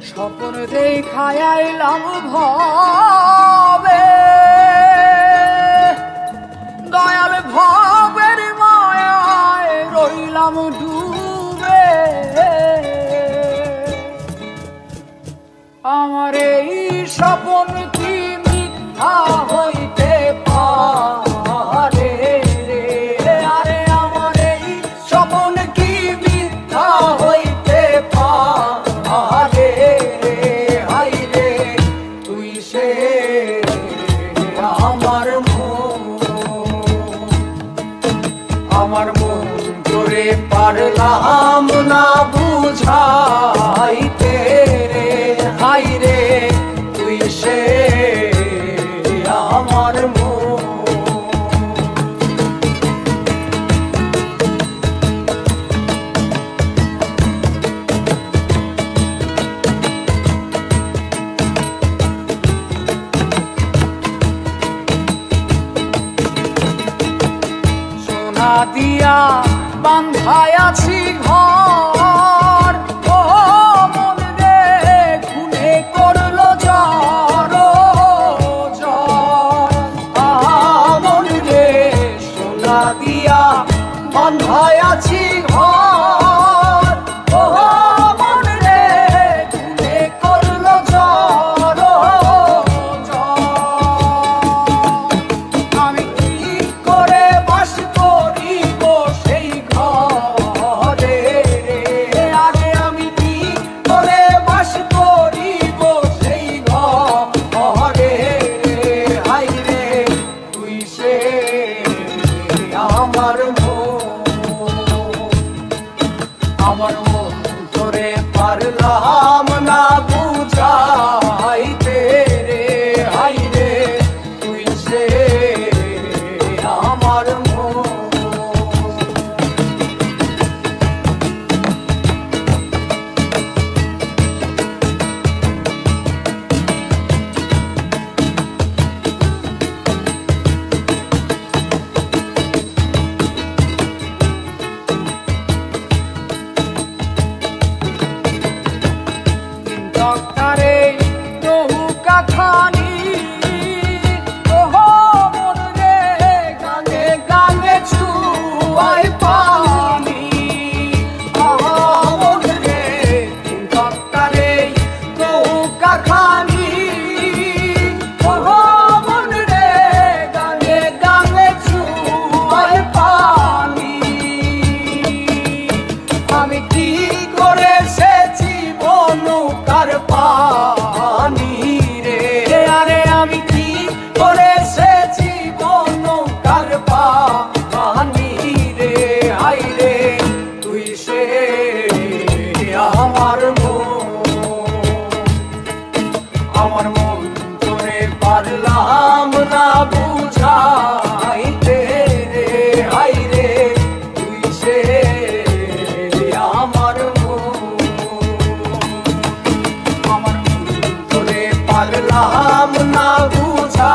স্বপ্ন দেখায় আইলাম ভবে, দয়াল ভবের মায়ায় রইলাম ডুবে। আমার এই স্বপ্ন কি মিথ্যা হইতে পারে রে? আরে আমার এই স্বপ্ন কি মিথ্যা হইতে পারে রে? হাই রে তুই সে আমার মন করে পারলাম না বুঝাইতে রে। হাই রে তুই সে আমার মন। সোনা দিয়া বান্ধায় আছি ঘর, ও মন রে খুনে করলো জ্বর জ্বর। মন রে সোনা দিয়া বান্ধায় আছি ঘর, ও মন রে খুনে করলো জ্বর জ্বর। আমি কি করে বাস করিব সেই ঘরে রে? আগে আমি কি করে বাস করিব সেই ঘরে রে? হাই রে তুই সে আমার মন তোরে পারলাম না বুঝাইতে রে। হাই রে তুই সে আমার মন। ডক্টরে নৌকা খানি, ওহো মন রে গাঙে গাঙে ছুয়াই পানি। মন রে ডক্টরে নৌকা খানি, ওহো মন রে গাঙে গাঙে ছুয়াই পানি। আমি কি করে সেছি নৌকার পানি রে? আরে আমি কি করে সেছি নৌকার পানি রে? হাই রে তুই সে আমার মন তোরে পারলাম না বুঝাইতে রে। হাই রে তুই সে আমার মন তোরে পারলাম না বুঝা।